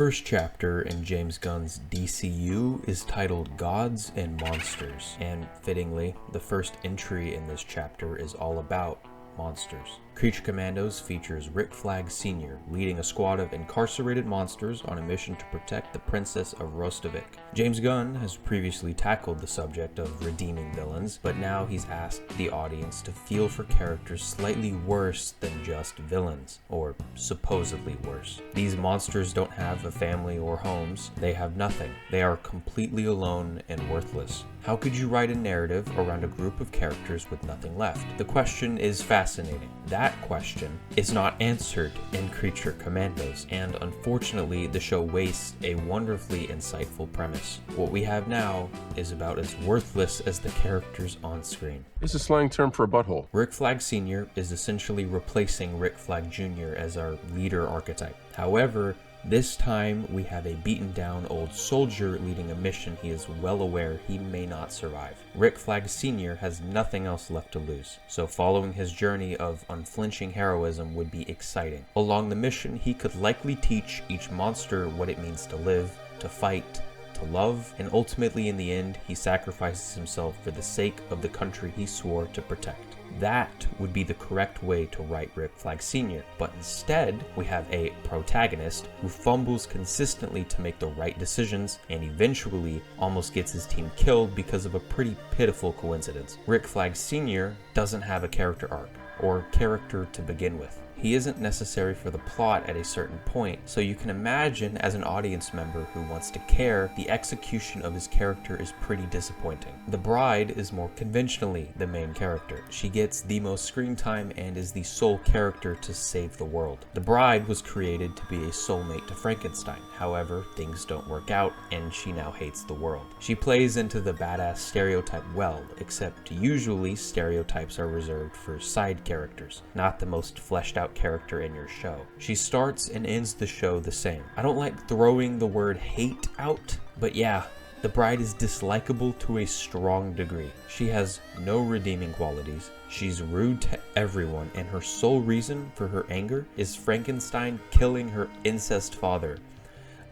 first chapter in James Gunn's DCU is titled Gods and Monsters, and fittingly, the first entry in this chapter is all about monsters. Creature Commandos features Rick Flag Sr. leading a squad of incarcerated monsters on a mission to protect the Princess of Rostovik. James Gunn has previously tackled the subject of redeeming villains, but now he's asked the audience to feel for characters slightly worse than just villains, or supposedly worse. These monsters don't have a family or homes. They have nothing. They are completely alone and worthless. How could you write a narrative around a group of characters with nothing left? The question is fascinating. That question is not answered in Creature Commandos, and unfortunately the show wastes a wonderfully insightful premise. What we have now is about as worthless as the characters on screen. It's a slang term for a butthole. Rick Flag Sr. is essentially replacing Rick Flag Jr. as our leader archetype. However, this time, we have a beaten-down old soldier leading a mission he is well aware he may not survive. Rick Flag Sr. has nothing else left to lose, so following his journey of unflinching heroism would be exciting. Along the mission, he could likely teach each monster what it means to live, to fight, to love, and ultimately in the end, he sacrifices himself for the sake of the country he swore to protect. That would be the correct way to write Rick Flag Sr., but instead, we have a protagonist who fumbles consistently to make the right decisions and eventually almost gets his team killed because of a pretty pitiful coincidence. Rick Flag Sr. doesn't have a character arc, or character to begin with. He isn't necessary for the plot at a certain point, so you can imagine as an audience member who wants to care, the execution of his character is pretty disappointing. The bride is more conventionally the main character. She gets the most screen time and is the sole character to save the world. The bride was created to be a soulmate to Frankenstein. However, things don't work out and she now hates the world. She plays into the badass stereotype well, except usually stereotypes are reserved for side characters, not the most fleshed out character in your show. She starts and ends the show the same. I don't like throwing the word hate out, but yeah, the bride is dislikable to a strong degree. She has no redeeming qualities. She's rude to everyone, and her sole reason for her anger is Frankenstein killing her incest father.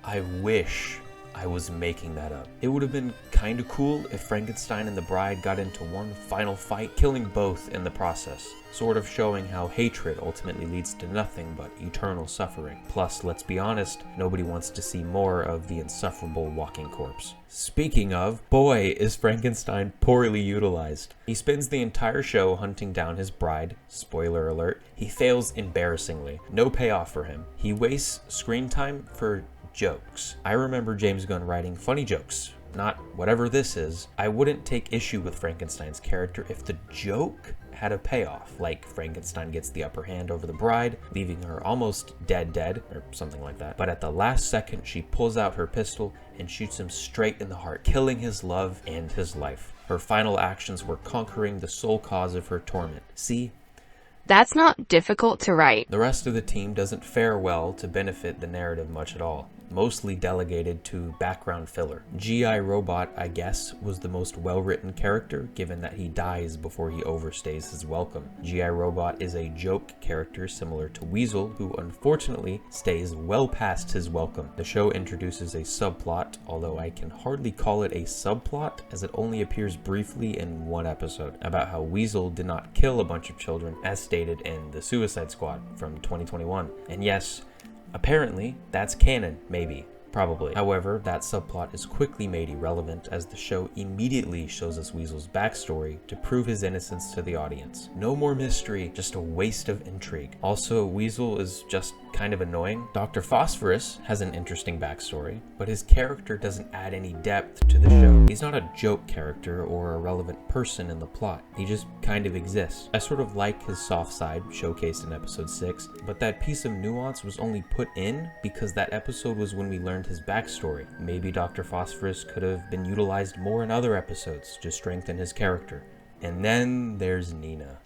I wish I was making that up. It would have been kinda cool if Frankenstein and the bride got into one final fight, killing both in the process, sort of showing how hatred ultimately leads to nothing but eternal suffering. Plus, let's be honest, nobody wants to see more of the insufferable walking corpse. Speaking of, boy is Frankenstein poorly utilized. He spends the entire show hunting down his bride. Spoiler alert, he fails embarrassingly. No payoff for him. He wastes screen time for jokes. I remember James Gunn writing funny jokes, not whatever this is. I wouldn't take issue with Frankenstein's character if the joke had a payoff, like Frankenstein gets the upper hand over the bride, leaving her almost dead, or something like that. But at the last second, she pulls out her pistol and shoots him straight in the heart, killing his love and his life. Her final actions were conquering the sole cause of her torment. See? That's not difficult to write. The rest of the team doesn't fare well to benefit the narrative much at all, mostly delegated to background filler. G.I. Robot, I guess, was the most well-written character, given that he dies before he overstays his welcome. G.I. Robot is a joke character similar to Weasel, who unfortunately stays well past his welcome. The show introduces a subplot, although I can hardly call it a subplot, as it only appears briefly in one episode, about how Weasel did not kill a bunch of children, as stated in The Suicide Squad from 2021. And yes, apparently, that's canon, maybe. Probably. However, that subplot is quickly made irrelevant as the show immediately shows us Weasel's backstory to prove his innocence to the audience. No more mystery, just a waste of intrigue. Also, Weasel is just kind of annoying. Dr. Phosphorus has an interesting backstory, but his character doesn't add any depth to the show. He's not a joke character or a relevant person in the plot. He just kind of exists. I sort of like his soft side, showcased in episode 6, but that piece of nuance was only put in because that episode was when we learned his backstory. Maybe Dr. Phosphorus could have been utilized more in other episodes to strengthen his character. And then there's Nina.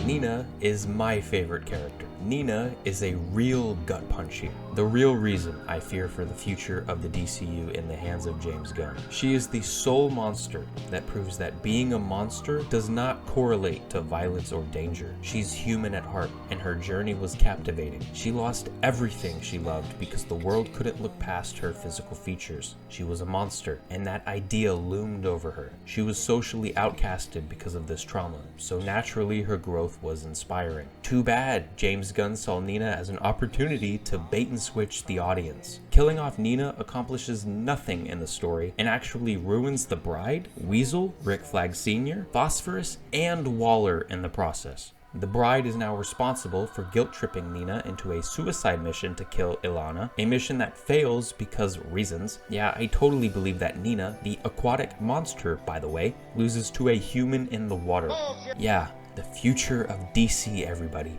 Nina is my favorite character. Nina is a real gut punch here. The real reason I fear for the future of the DCU in the hands of James Gunn. She is the sole monster that proves that being a monster does not correlate to violence or danger. She's human at heart, and her journey was captivating. She lost everything she loved because the world couldn't look past her physical features. She was a monster, and that idea loomed over her. She was socially outcasted because of this trauma, so naturally her growth was inspiring. Too bad James Gunn saw Nina as an opportunity to bait and switch the audience. Killing off Nina accomplishes nothing in the story and actually ruins the Bride, Weasel, Rick Flag Sr., Phosphorus, and Waller in the process. The Bride is now responsible for guilt-tripping Nina into a suicide mission to kill Ilana, a mission that fails because reasons. Yeah, I totally believe that Nina, the aquatic monster by the way, loses to a human in the water. Yeah, the future of DC, everybody.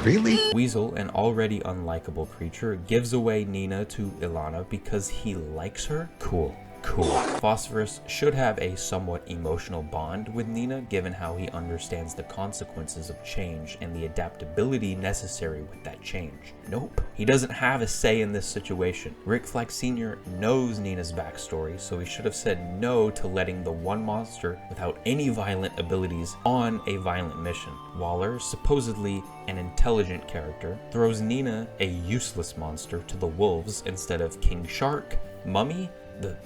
Really? Weasel, an already unlikable creature, gives away Nina to Ilana because he likes her? Cool. Phosphorus should have a somewhat emotional bond with Nina, given how he understands the consequences of change and the adaptability necessary with that change. Nope, he doesn't have a say in this situation. Rick Flag Sr. knows Nina's backstory, so he should have said no to letting the one monster without any violent abilities on a violent mission. Waller, supposedly an intelligent character, throws Nina, a useless monster, to the wolves instead of King Shark, Mummy,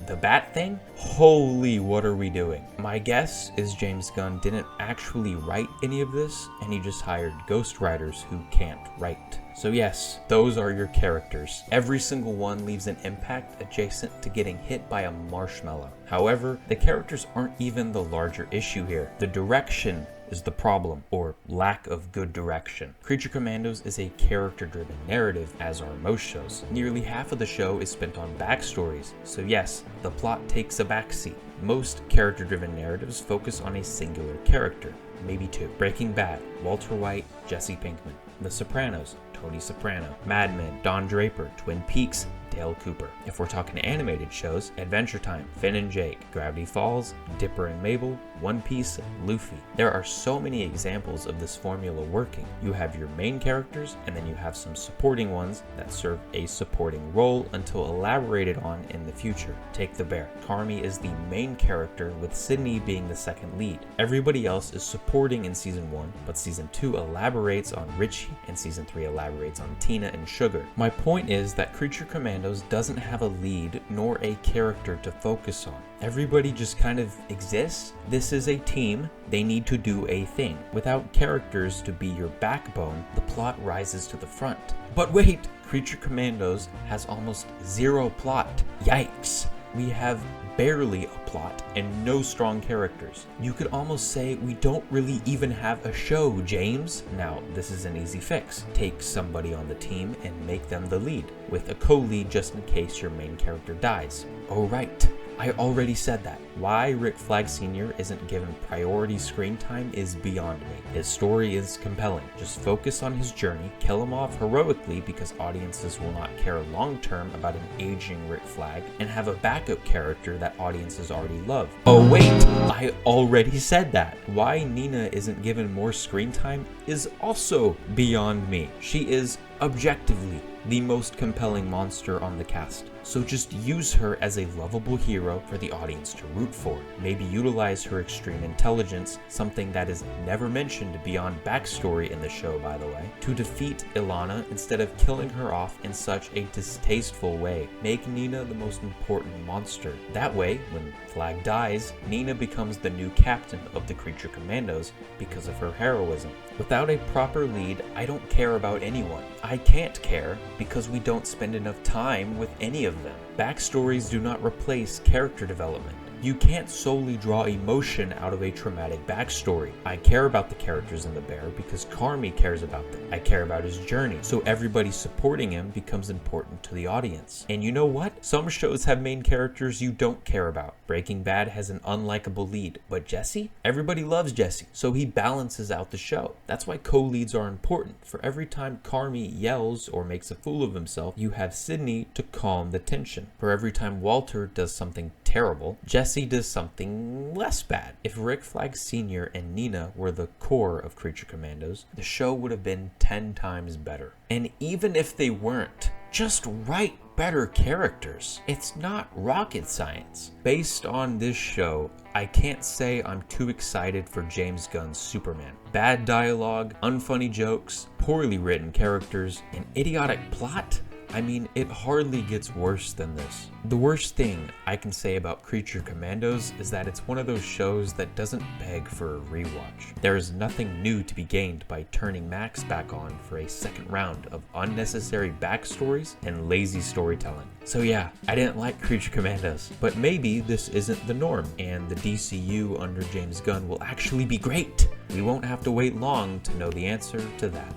the bat thing? Holy, what are we doing? My guess is James Gunn didn't actually write any of this, and he just hired ghostwriters who can't write. So yes, those are your characters. Every single one leaves an impact adjacent to getting hit by a marshmallow. However, the characters aren't even the larger issue here. The direction is the problem, or lack of good direction. Creature Commandos is a character-driven narrative, as are most shows. Nearly half of the show is spent on backstories, so yes, the plot takes a backseat. Most character-driven narratives focus on a singular character, maybe two. Breaking Bad, Walter White, Jesse Pinkman. The Sopranos, Tony Soprano. Mad Men, Don Draper. Twin Peaks, Dale Cooper. If we're talking animated shows, Adventure Time, Finn and Jake, Gravity Falls, Dipper and Mabel, One Piece, Luffy. There are so many examples of this formula working. You have your main characters, and then you have some supporting ones that serve a supporting role until elaborated on in the future. Take The Bear. Carmi is the main character, with Sydney being the second lead. Everybody else is supporting in Season 1, but Season 2 elaborates on Richie, and Season 3 elaborates on Tina and Sugar. My point is that Creature Commandos doesn't have a lead nor a character to focus on. Everybody just kind of exists. This is a team. They need to do a thing. Without characters to be your backbone, the plot rises to the front. But wait, Creature Commandos has almost zero plot. Yikes. We have barely a plot and no strong characters. You could almost say we don't really even have a show, James. Now, this is an easy fix. Take somebody on the team and make them the lead, with a co-lead just in case your main character dies. Oh right, I already said that. Why Rick Flag Sr. isn't given priority screen time is beyond me. His story is compelling. Just focus on his journey, kill him off heroically because audiences will not care long term about an aging Rick Flag, and have a backup character that audiences already love. Oh wait, I already said that. Why Nina isn't given more screen time is also beyond me. She is objectively the most compelling monster on the cast. So just use her as a lovable hero for the audience to root for. Maybe utilize her extreme intelligence, something that is never mentioned beyond backstory in the show by the way, to defeat Ilana instead of killing her off in such a distasteful way. Make Nina the most important monster. That way, when Flag dies, Nina becomes the new captain of the Creature Commandos because of her heroism. Without a proper lead, I don't care about anyone. I can't care because we don't spend enough time with any of them. Backstories do not replace character development. You can't solely draw emotion out of a traumatic backstory. I care about the characters in The Bear because Carmi cares about them. I care about his journey, so everybody supporting him becomes important to the audience. And you know what? Some shows have main characters you don't care about. Breaking Bad has an unlikable lead, but Jesse? Everybody loves Jesse, so he balances out the show. That's why co-leads are important. For every time Carmi yells or makes a fool of himself, you have Sydney to calm the tension. For every time Walter does something terrible terrible, Jesse does something less bad. If Rick Flag Sr. and Nina were the core of Creature Commandos, the show would have been 10 times better. And even if they weren't, just write better characters. It's not rocket science. Based on this show, I can't say I'm too excited for James Gunn's Superman. Bad dialogue, unfunny jokes, poorly written characters, an idiotic plot? I mean, it hardly gets worse than this. The worst thing I can say about Creature Commandos is that it's one of those shows that doesn't beg for a rewatch. There is nothing new to be gained by turning Max back on for a second round of unnecessary backstories and lazy storytelling. So yeah, I didn't like Creature Commandos, but maybe this isn't the norm, and the DCU under James Gunn will actually be great. We won't have to wait long to know the answer to that.